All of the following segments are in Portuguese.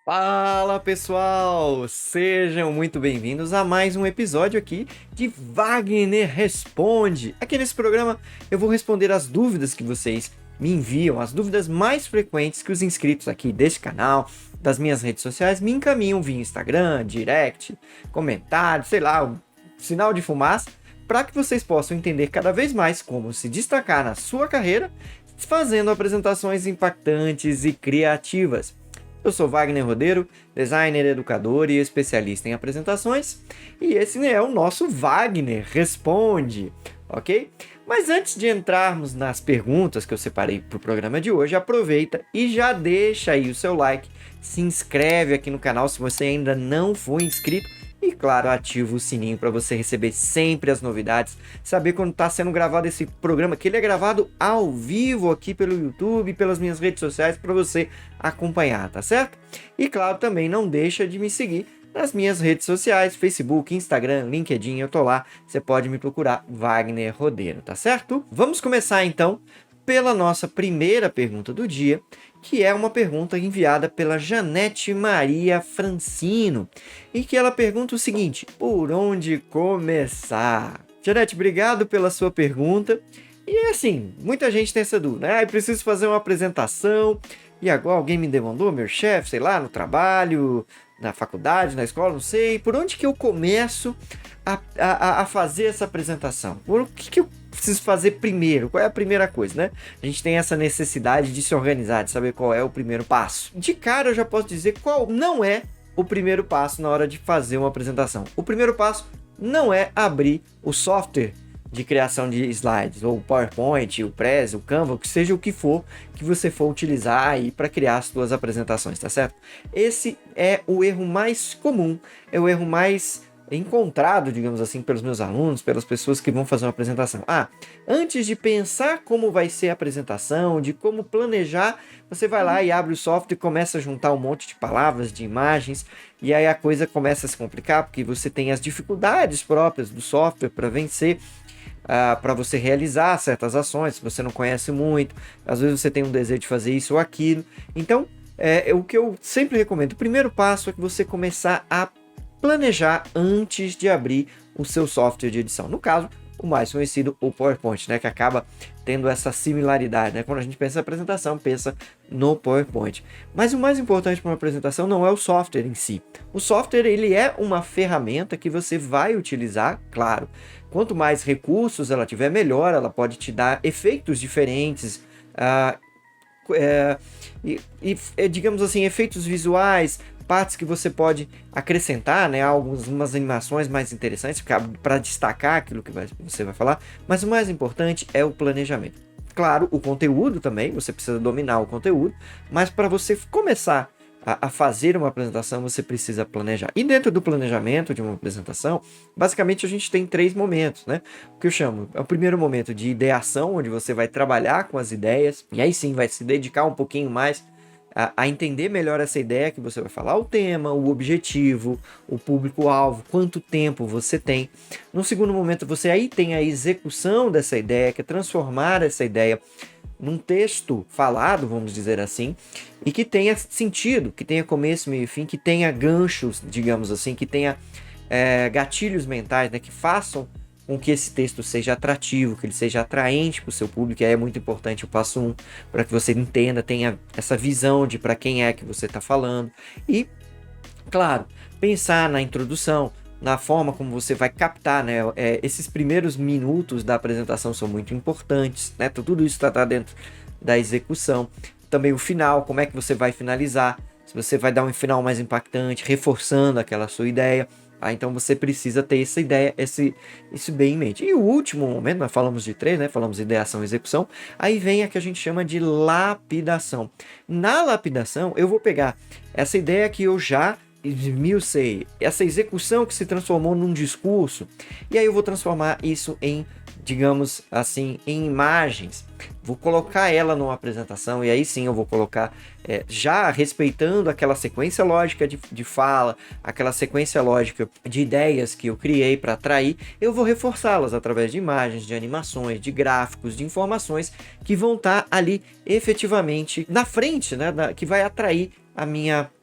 Fala pessoal, sejam muito bem-vindos a mais um episódio aqui de Wagner Responde. Aqui nesse programa eu vou responder as dúvidas que vocês me enviam, as dúvidas mais frequentes que os inscritos aqui deste canal, das minhas redes sociais, me encaminham via Instagram, direct, comentário, sei lá, um sinal de fumaça, para que vocês possam entender cada vez mais como se destacar na sua carreira, fazendo apresentações impactantes e criativas. Eu sou Wagner Rodeiro, designer, educador e especialista em apresentações, e esse é o nosso Wagner Responde, ok? Mas antes de entrarmos nas perguntas que eu separei para o programa de hoje, aproveita e já deixa aí o seu like, se inscreve aqui no canal se você ainda não for inscrito e, claro, ativa o sininho para você receber sempre as novidades, saber quando está sendo gravado esse programa, que ele é gravado ao vivo aqui pelo YouTube, pelas minhas redes sociais, para você acompanhar, tá certo? E, claro, também não deixa de me seguir nas minhas redes sociais, Facebook, Instagram, LinkedIn, eu tô lá, você pode me procurar, Wagner Rodeiro, tá certo? Vamos começar, então, pela nossa primeira pergunta do dia, que é uma pergunta enviada pela Janete Maria Francino, e que ela pergunta o seguinte: por onde começar? Janete, obrigado pela sua pergunta. E assim, muita gente tem essa dúvida, né? Preciso fazer uma apresentação, e agora alguém me demandou, meu chefe, sei lá, no trabalho, na faculdade, na escola, não sei, por onde que eu começo a fazer essa apresentação? O que eu preciso fazer primeiro? Qual é a primeira coisa, né? A gente tem essa necessidade de se organizar, de saber qual é o primeiro passo. De cara, eu já posso dizer qual não é o primeiro passo na hora de fazer uma apresentação. O primeiro passo não é abrir o software de criação de slides, ou o PowerPoint, o Prezi, o Canva, o que seja o que for que você for utilizar aí para criar as suas apresentações, tá certo? Esse é o erro mais comum, é o erro mais encontrado, digamos assim, pelos meus alunos, pelas pessoas que vão fazer uma apresentação. Antes de pensar como vai ser a apresentação, de como planejar, você vai lá e abre o software e começa a juntar um monte de palavras, de imagens, e aí a coisa começa a se complicar, porque você tem as dificuldades próprias do software para vencer, para você realizar certas ações, se você não conhece muito, às vezes você tem um desejo de fazer isso ou aquilo. Então, o que eu sempre recomendo, o primeiro passo é que você começar a planejar antes de abrir o seu software de edição. No caso, o mais conhecido, o PowerPoint, né, que acaba tendo essa similaridade, né? Quando a gente pensa em apresentação, pensa no PowerPoint. Mas o mais importante para uma apresentação não é o software em si. O software, ele é uma ferramenta que você vai utilizar, claro. Quanto mais recursos ela tiver, melhor. Ela pode te dar efeitos diferentes, digamos assim, efeitos visuais, partes que você pode acrescentar, né, algumas animações mais interessantes para destacar aquilo que você vai falar, mas o mais importante é o planejamento. Claro, o conteúdo também, você precisa dominar o conteúdo, mas para você começar a fazer uma apresentação, você precisa planejar. E dentro do planejamento de uma apresentação, basicamente a gente tem 3 momentos, né? O que eu chamo, é o primeiro momento de ideação, onde você vai trabalhar com as ideias, e aí sim vai se dedicar um pouquinho mais a entender melhor essa ideia que você vai falar, o tema, o objetivo, o público-alvo, quanto tempo você tem. No segundo momento, você aí tem a execução dessa ideia, que é transformar essa ideia num texto falado, vamos dizer assim, e que tenha sentido, que tenha começo, meio e fim, que tenha ganchos, digamos assim, que tenha gatilhos mentais, né, que façam com que esse texto seja atrativo, que ele seja atraente para o seu público. E aí é muito importante o passo 1, para que você entenda, tenha essa visão de para quem é que você está falando. E, claro, pensar na introdução, na forma como você vai captar, né? Esses primeiros minutos da apresentação são muito importantes, né? Tudo isso está dentro da execução. Também o final, como é que você vai finalizar, se você vai dar um final mais impactante, reforçando aquela sua ideia. Então você precisa ter essa ideia, isso bem em mente. E o último momento, nós falamos de 3, né? Falamos de ideação e execução. Aí vem a que a gente chama de lapidação. Na lapidação, eu vou pegar essa ideia que eu já esmiucei, essa execução que se transformou num discurso, e aí eu vou transformar isso em, digamos assim, em imagens. Vou colocar ela numa apresentação, e aí sim eu vou colocar, já respeitando aquela sequência lógica de fala, aquela sequência lógica de ideias que eu criei para atrair, eu vou reforçá-las através de imagens, de animações, de gráficos, de informações que vão estar ali efetivamente na frente, né, que vai atrair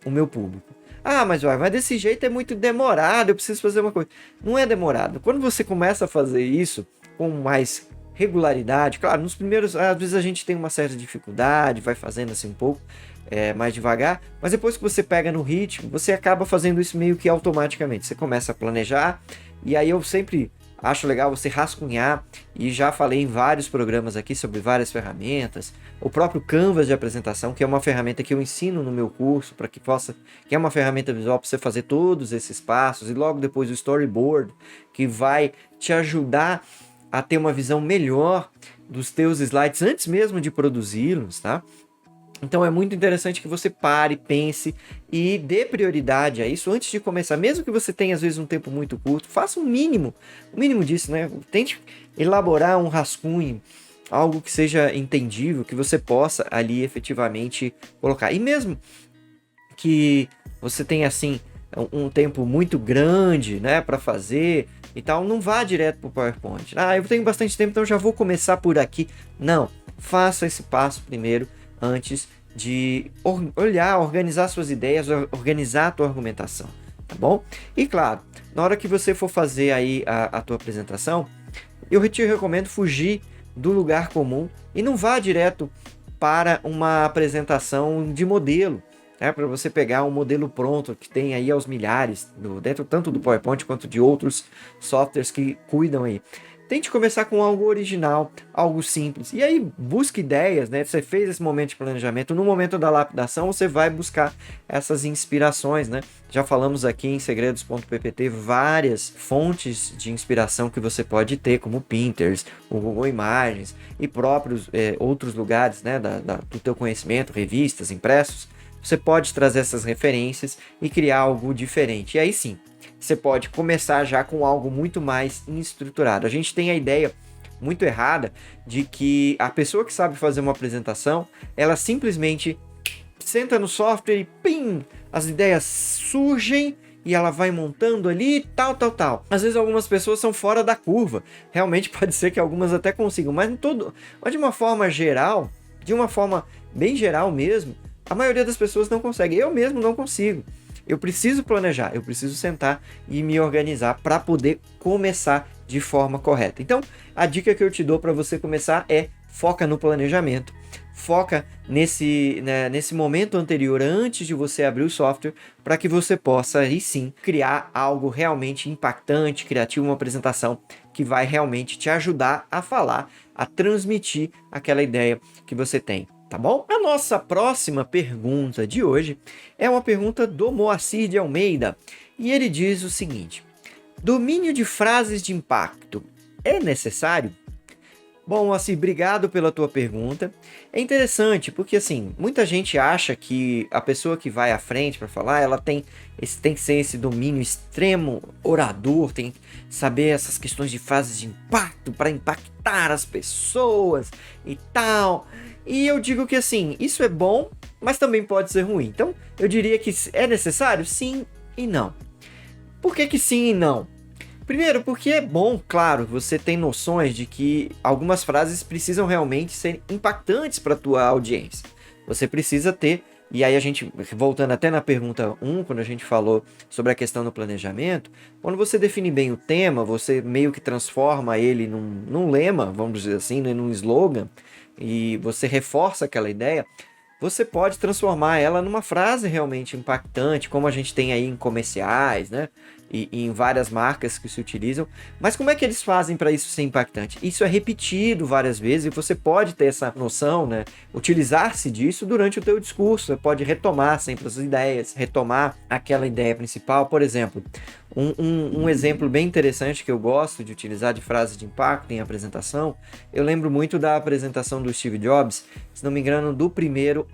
o meu público. Ah, mas desse jeito é muito demorado, eu preciso fazer uma coisa. Não é demorado. Quando você começa a fazer isso com mais regularidade, claro, nos primeiros, às vezes a gente tem uma certa dificuldade, vai fazendo assim um pouco mais devagar, mas depois que você pega no ritmo, você acaba fazendo isso meio que automaticamente. Você começa a planejar, e aí eu sempre acho legal você rascunhar, e já falei em vários programas aqui sobre várias ferramentas, o próprio Canvas de apresentação, que é uma ferramenta que eu ensino no meu curso, que é uma ferramenta visual para você fazer todos esses passos, e logo depois o storyboard, que vai te ajudar a ter uma visão melhor dos teus slides antes mesmo de produzi-los, tá? Então é muito interessante que você pare, pense e dê prioridade a isso antes de começar. Mesmo que você tenha às vezes um tempo muito curto, faça o mínimo disso, né? Tente elaborar um rascunho, algo que seja entendível, que você possa ali efetivamente colocar. E mesmo que você tenha assim um tempo muito grande, né, para fazer e tal, não vá direto para o PowerPoint. Ah, eu tenho bastante tempo, então já vou começar por aqui. Não, faça esse passo primeiro, antes de organizar suas ideias, organizar a tua argumentação, tá bom? E claro, na hora que você for fazer aí a tua apresentação, eu te recomendo fugir do lugar comum e não vá direto para uma apresentação de modelo, para você pegar um modelo pronto que tem aí aos milhares, dentro tanto do PowerPoint quanto de outros softwares que cuidam aí. Tente começar com algo original, algo simples. E aí, busque ideias, né? Você fez esse momento de planejamento. No momento da lapidação, você vai buscar essas inspirações, né? Já falamos aqui em segredos.ppt várias fontes de inspiração que você pode ter, como o Pinterest, o Google Imagens e próprios outros lugares, né? Do teu conhecimento, revistas, impressos. Você pode trazer essas referências e criar algo diferente. E aí sim, você pode começar já com algo muito mais estruturado. A gente tem a ideia muito errada de que a pessoa que sabe fazer uma apresentação, ela simplesmente senta no software e pim, as ideias surgem e ela vai montando ali, tal. Às vezes algumas pessoas são fora da curva. Realmente pode ser que algumas até consigam, mas de uma forma geral, de uma forma bem geral mesmo, a maioria das pessoas não consegue. Eu mesmo não consigo. Eu preciso planejar, eu preciso sentar e me organizar para poder começar de forma correta. Então, a dica que eu te dou para você começar é foca no planejamento, foca nesse momento anterior, antes de você abrir o software, para que você possa aí sim criar algo realmente impactante, criativo, uma apresentação que vai realmente te ajudar a falar, a transmitir aquela ideia que você tem. Tá bom? A nossa próxima pergunta de hoje é uma pergunta do Moacir de Almeida. E ele diz o seguinte: domínio de frases de impacto é necessário? Bom, Moacir, obrigado pela tua pergunta. É interessante porque, assim, muita gente acha que a pessoa que vai à frente para falar, ela tem que ser esse domínio extremo, orador, tem que saber essas questões de frases de impacto para impactar as pessoas e tal. E eu digo que assim, isso é bom, mas também pode ser ruim. Então, eu diria que é necessário? Sim e não. Por que sim e não? Primeiro, porque é bom, claro, você tem noções de que algumas frases precisam realmente ser impactantes para a tua audiência. Você precisa ter, e aí a gente, voltando até na pergunta 1, quando a gente falou sobre a questão do planejamento, quando você define bem o tema, você meio que transforma ele num lema, vamos dizer assim, num slogan, e você reforça aquela ideia, você pode transformar ela numa frase realmente impactante, como a gente tem aí em comerciais, né? E em várias marcas que se utilizam. Mas como é que eles fazem para isso ser impactante? Isso é repetido várias vezes e você pode ter essa noção, né? Utilizar-se disso durante o teu discurso. Você pode retomar sempre as ideias, retomar aquela ideia principal. Por exemplo, um exemplo bem interessante que eu gosto de utilizar de frase de impacto em apresentação, eu lembro muito da apresentação do Steve Jobs, se não me engano, do primeiro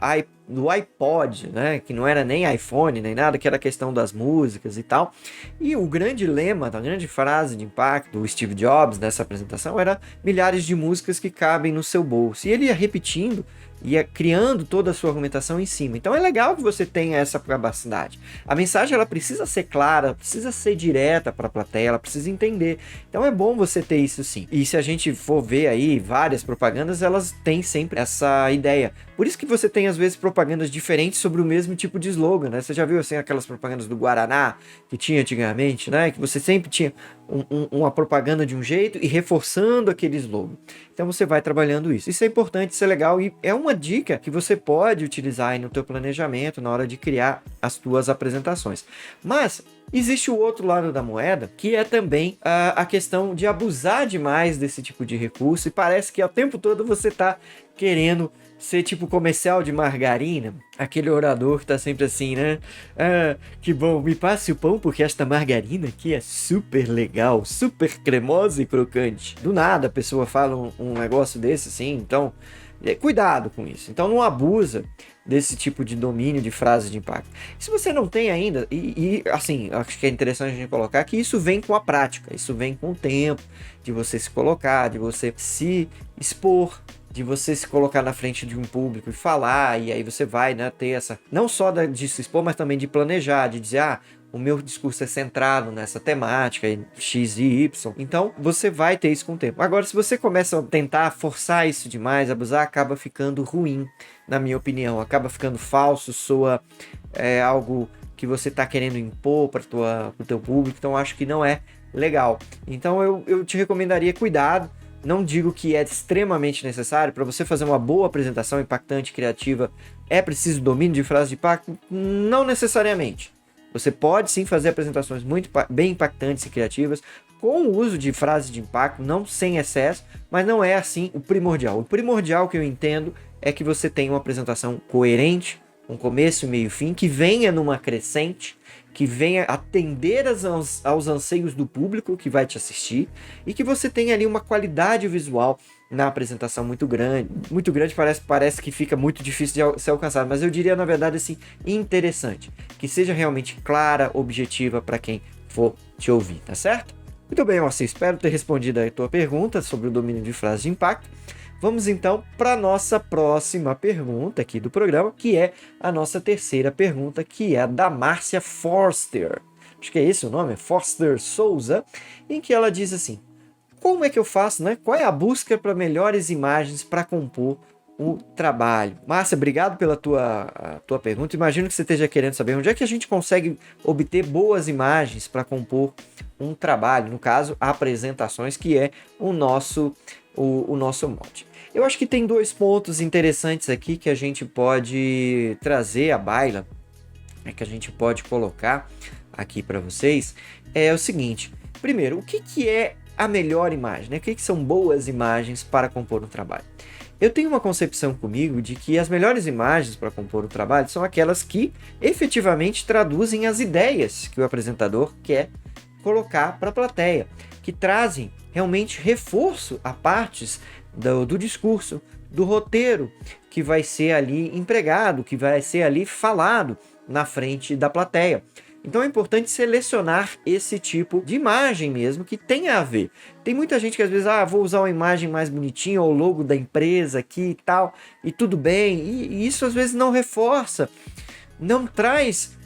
do iPod, né, que não era nem iPhone, nem nada, que era a questão das músicas e tal. E o grande lema, a grande frase de impacto do Steve Jobs nessa apresentação era milhares de músicas que cabem no seu bolso. E ele ia repetindo e criando toda a sua argumentação em cima. Então é legal que você tenha essa capacidade. A mensagem ela precisa ser clara, precisa ser direta para a plateia, ela precisa entender. Então é bom você ter isso sim. E se a gente for ver aí várias propagandas, elas têm sempre essa ideia. Por isso que você tem às vezes propagandas diferentes sobre o mesmo tipo de slogan, né? Você já viu assim aquelas propagandas do Guaraná que tinha antigamente, né? Que você sempre tinha uma propaganda de um jeito e reforçando aquele slogan. Então você vai trabalhando isso. Isso é importante, isso é legal e é uma dica que você pode utilizar aí no teu planejamento na hora de criar as tuas apresentações. Mas existe o outro lado da moeda, que é também a questão de abusar demais desse tipo de recurso e parece que ao tempo todo você está querendo ser tipo comercial de margarina, aquele orador que tá sempre assim, né? Ah, que bom, me passe o pão porque esta margarina aqui é super legal, super cremosa e crocante. Do nada a pessoa fala um negócio desse assim, então cuidado com isso. Então não abusa desse tipo de domínio de frase de impacto. Se você não tem ainda, e assim, acho que é interessante a gente colocar que isso vem com a prática, isso vem com o tempo, de você se colocar, de você se expor, de você se colocar na frente de um público e falar, e aí você vai, né, ter essa, não só de se expor, mas também de planejar, de dizer, o meu discurso é centrado nessa temática, X e Y. Então, você vai ter isso com o tempo. Agora, se você começa a tentar forçar isso demais, abusar, acaba ficando ruim, na minha opinião. Acaba ficando falso, soa algo que você está querendo impor para o teu público. Então, acho que não é legal. Então, eu te recomendaria cuidado. Não digo que é extremamente necessário. Para você fazer uma boa apresentação impactante, criativa, é preciso domínio de frase de impacto? Não necessariamente. Você pode sim fazer apresentações muito bem impactantes e criativas com o uso de frases de impacto, não sem excesso, mas não é assim o primordial. O primordial que eu entendo é que você tenha uma apresentação coerente, um começo, meio e fim, que venha numa crescente, que venha atender aos anseios do público que vai te assistir e que você tenha ali uma qualidade visual na apresentação muito grande, parece que fica muito difícil de ser alcançado, mas eu diria na verdade assim, interessante, que seja realmente clara, objetiva para quem for te ouvir, tá certo? Muito bem, Marcia, espero ter respondido a tua pergunta sobre o domínio de frase de impacto. Vamos então para a nossa próxima pergunta aqui do programa, que é a nossa terceira pergunta, que é a da Márcia Forster. Acho que é esse o nome, Forster Souza, em que ela diz assim: como é que eu faço, né? Qual é a busca para melhores imagens para compor o trabalho? Márcia, obrigado pela tua pergunta. Imagino que você esteja querendo saber onde é que a gente consegue obter boas imagens para compor um trabalho, no caso, apresentações, que é o nosso mote. Eu acho que tem dois pontos interessantes aqui que a gente pode trazer à baila, que a gente pode colocar aqui para vocês. É o seguinte: primeiro, o que é a melhor imagem, né? O que são boas imagens para compor um trabalho? Eu tenho uma concepção comigo de que as melhores imagens para compor um trabalho são aquelas que efetivamente traduzem as ideias que o apresentador quer colocar para a plateia, que trazem realmente reforço a partes do discurso, do roteiro que vai ser ali empregado, que vai ser ali falado na frente da plateia. Então é importante selecionar esse tipo de imagem mesmo que tenha a ver. Tem muita gente que às vezes, vou usar uma imagem mais bonitinha, ou o logo da empresa aqui e tal, e tudo bem, e isso às vezes não reforça, não traz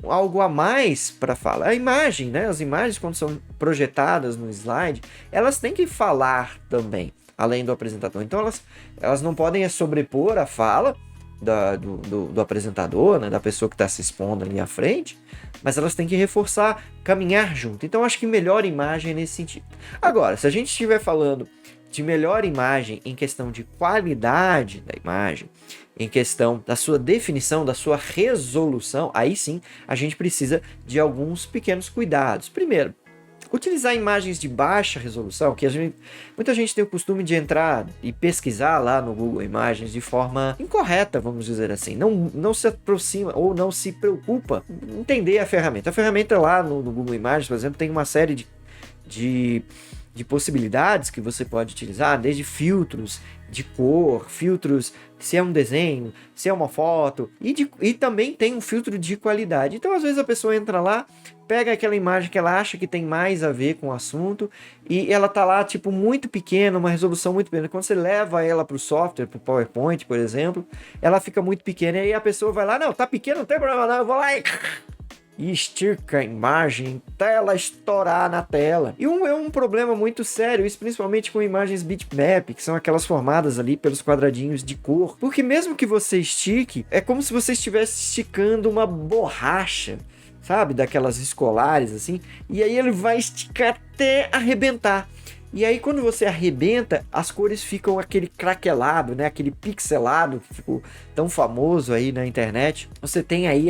algo a mais para falar. A imagem, né? As imagens, quando são projetadas no slide, elas têm que falar também, além do apresentador. Então elas não podem sobrepor a fala do apresentador, né? Da pessoa que está se expondo ali à frente, mas elas têm que reforçar, caminhar junto. Então acho que melhor imagem é nesse sentido. Agora, se a gente estiver falando de melhor imagem em questão de qualidade da imagem, em questão da sua definição, da sua resolução, aí sim a gente precisa de alguns pequenos cuidados. Primeiro, utilizar imagens de baixa resolução, que muita gente tem o costume de entrar e pesquisar lá no Google Imagens de forma incorreta, vamos dizer assim. Não se aproxima ou não se preocupa em entender a ferramenta. A ferramenta lá no Google Imagens, por exemplo, tem uma série de de possibilidades que você pode utilizar, desde filtros de cor, filtros se é um desenho, se é uma foto, e também tem um filtro de qualidade. Então, às vezes a pessoa entra lá, pega aquela imagem que ela acha que tem mais a ver com o assunto, e ela tá lá, tipo, muito pequena, uma resolução muito pequena. Quando você leva ela para o software, para o PowerPoint, por exemplo, ela fica muito pequena, e aí a pessoa vai lá, não, tá pequeno, não tem problema não, eu vou lá e estica a imagem até ela estourar na tela. E é um problema muito sério, isso principalmente com imagens bitmap, que são aquelas formadas ali pelos quadradinhos de cor. Porque mesmo que você estique, é como se você estivesse esticando uma borracha, sabe? Daquelas escolares, assim. E aí ele vai esticar até arrebentar. E aí quando você arrebenta, as cores ficam aquele craquelado, né? Aquele pixelado que ficou tão famoso aí na internet. Você tem aí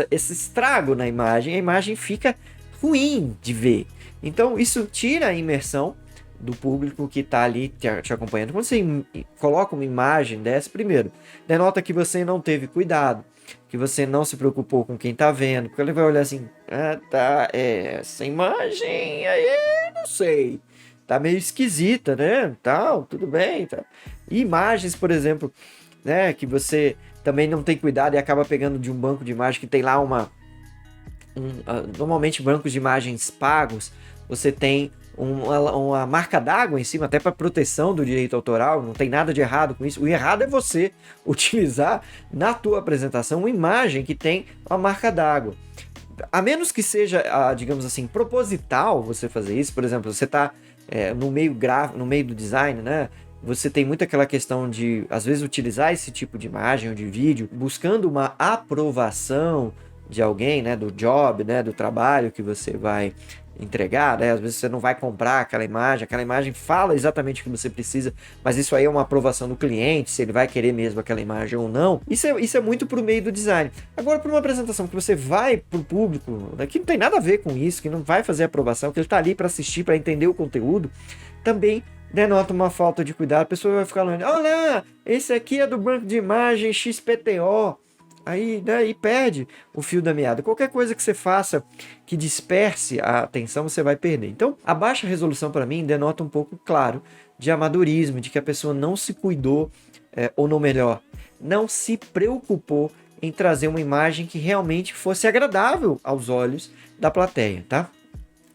esse estrago na imagem. A imagem fica ruim de ver. Então isso tira a imersão do público que está ali te acompanhando. Quando você coloca uma imagem dessa, primeiro, denota que você não teve cuidado, que você não se preocupou com quem tá vendo, porque ele vai olhar assim, essa imagem aí, não sei, tá meio esquisita, né, tal, tudo bem, tá. E imagens, por exemplo, né, que você também não tem cuidado e acaba pegando de um banco de imagem que tem lá normalmente bancos de imagens pagos, você tem uma marca d'água em cima, até para proteção do direito autoral, não tem nada de errado com isso. O errado é você utilizar na tua apresentação uma imagem que tem uma marca d'água. A menos que seja, digamos assim, proposital você fazer isso, por exemplo, você está no meio gráfico, no meio do design, né? Você tem muito aquela questão de, às vezes, utilizar esse tipo de imagem ou de vídeo, buscando uma aprovação de alguém, né? Do job, né? Do trabalho que você vai entregar, né? Às vezes você não vai comprar aquela imagem fala exatamente o que você precisa, mas isso aí é uma aprovação do cliente, se ele vai querer mesmo aquela imagem ou não. Isso é muito pro meio do design. Agora, para uma apresentação que você vai pro público, né, que não tem nada a ver com isso, que não vai fazer aprovação, que ele tá ali para assistir, para entender o conteúdo, também denota uma falta de cuidado. A pessoa vai ficar olhando, olha, esse aqui é do banco de imagem XPTO. Aí, daí perde o fio da meada. Qualquer coisa que você faça que disperse a atenção, você vai perder. Então, a baixa resolução, para mim, denota um pouco, claro, de amadorismo, de que a pessoa não se cuidou, ou não melhor, não se preocupou em trazer uma imagem que realmente fosse agradável aos olhos da plateia, tá?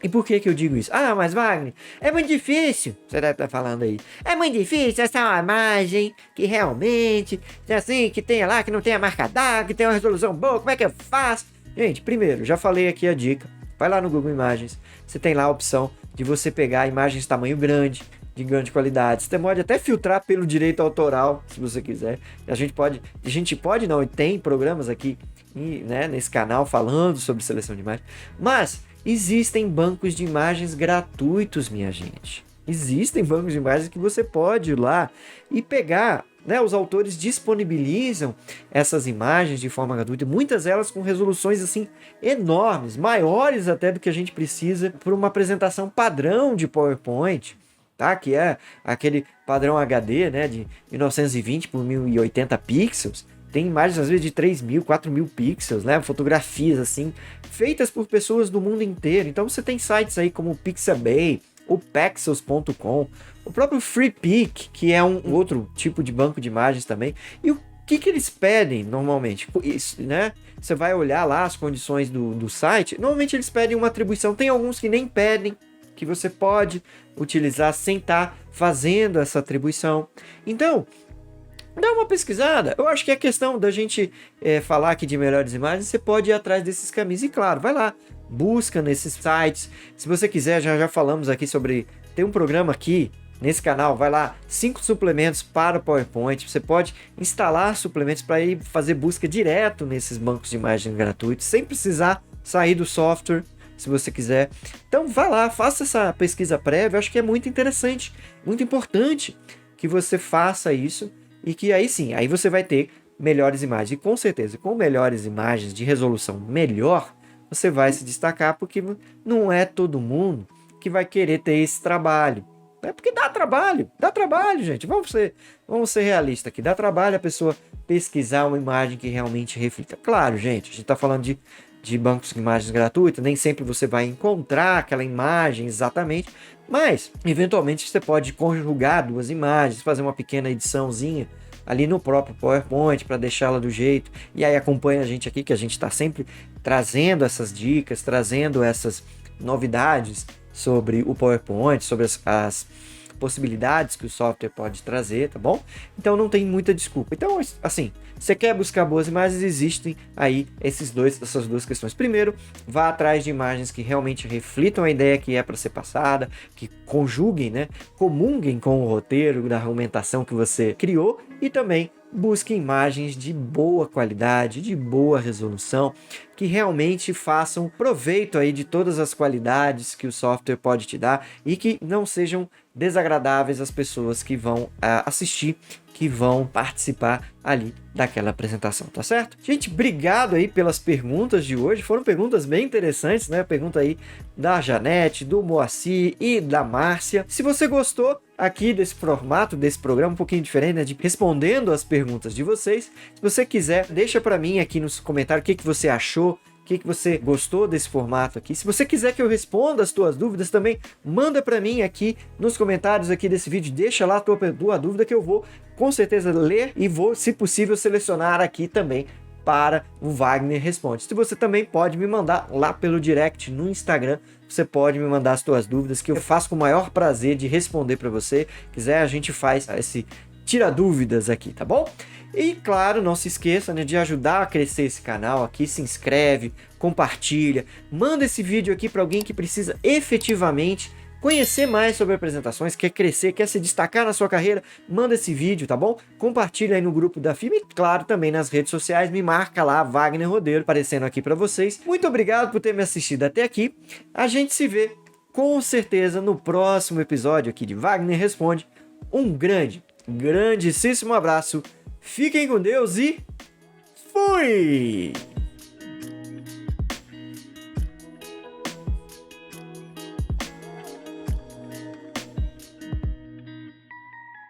E por que eu digo isso? Ah, mas Wagner, é muito difícil, você deve estar falando aí. É muito difícil essa uma imagem que realmente, assim, que tenha lá, que não tenha marca d'água, que tenha uma resolução boa, como é que eu faço? Gente, primeiro, já falei aqui a dica, vai lá no Google Imagens, você tem lá a opção de você pegar imagens de tamanho grande, de grande qualidade. Você pode até filtrar pelo direito autoral, se você quiser. A gente pode não, e tem programas aqui, né, nesse canal falando sobre seleção de imagens, mas existem bancos de imagens gratuitos, minha gente. Existem bancos de imagens que você pode ir lá e pegar, né? Os autores disponibilizam essas imagens de forma gratuita, muitas delas com resoluções assim enormes, maiores até do que a gente precisa para uma apresentação padrão de PowerPoint, tá? Que é aquele padrão HD, né? De 1920 por 1080 pixels. Tem imagens, às vezes, de 3.000, 4.000 pixels, né? Fotografias, assim, feitas por pessoas do mundo inteiro. Então, você tem sites aí como o Pixabay, o Pexels.com, o próprio FreePic, que é um outro tipo de banco de imagens também. E o que eles pedem, normalmente? Isso, né? Você vai olhar lá as condições do site. Normalmente, eles pedem uma atribuição. Tem alguns que nem pedem, que você pode utilizar sem estar fazendo essa atribuição. Então, dá uma pesquisada. Eu acho que é questão da gente falar aqui de melhores imagens, você pode ir atrás desses caminhos. E claro, vai lá, busca nesses sites. Se você quiser, já falamos aqui sobre... Tem um programa aqui nesse canal, vai lá, 5 suplementos para o PowerPoint. Você pode instalar suplementos para ir fazer busca direto nesses bancos de imagens gratuitos, sem precisar sair do software, se você quiser. Então vai lá, faça essa pesquisa prévia. Eu acho que é muito interessante, muito importante que você faça isso. E que aí sim, aí você vai ter melhores imagens. E com certeza, com melhores imagens de resolução melhor, você vai se destacar, porque não é todo mundo que vai querer ter esse trabalho. É porque dá trabalho, gente. Vamos ser realistas aqui. Dá trabalho a pessoa pesquisar uma imagem que realmente reflita. Claro, gente, a gente está falando de bancos de imagens gratuitos, nem sempre você vai encontrar aquela imagem exatamente, mas eventualmente você pode conjugar duas imagens, fazer uma pequena ediçãozinha ali no próprio PowerPoint para deixá-la do jeito, e aí acompanha a gente aqui, que a gente está sempre trazendo essas dicas, trazendo essas novidades sobre o PowerPoint, sobre as possibilidades que o software pode trazer, tá bom? Então não tem muita desculpa. Então, assim, você quer buscar boas imagens, existem aí essas duas questões. Primeiro, vá atrás de imagens que realmente reflitam a ideia que é para ser passada, que conjuguem, né? Comunguem com o roteiro da argumentação que você criou, e também busque imagens de boa qualidade, de boa resolução, que realmente façam proveito aí de todas as qualidades que o software pode te dar e que não sejam desagradáveis às pessoas que vão assistir, que vão participar ali daquela apresentação, tá certo? Gente, obrigado aí pelas perguntas de hoje, foram perguntas bem interessantes, né? Pergunta aí da Janete, do Moacir e da Márcia. Se você gostou aqui desse formato, desse programa um pouquinho diferente, né, de respondendo as perguntas de vocês, se você quiser, deixa para mim aqui nos comentários o que você achou, o que você gostou desse formato aqui. Se você quiser que eu responda as tuas dúvidas também, manda para mim aqui nos comentários aqui desse vídeo, deixa lá a tua dúvida que eu vou com certeza ler e vou, se possível, selecionar aqui também para o Wagner Responde. Se você também pode me mandar lá pelo direct no Instagram, você pode me mandar as tuas dúvidas que eu faço com o maior prazer de responder para você. Se quiser, a gente faz esse tira dúvidas aqui, tá bom? E claro, não se esqueça, né, de ajudar a crescer esse canal aqui, se inscreve, compartilha, manda esse vídeo aqui para alguém que precisa efetivamente conhecer mais sobre apresentações, quer crescer, quer se destacar na sua carreira, manda esse vídeo, tá bom? Compartilha aí no grupo da FIM e, claro, também nas redes sociais, me marca lá, Wagner Rodeiro, aparecendo aqui para vocês. Muito obrigado por ter me assistido até aqui. A gente se vê, com certeza, no próximo episódio aqui de Wagner Responde. Um grandíssimo abraço, fiquem com Deus e fui!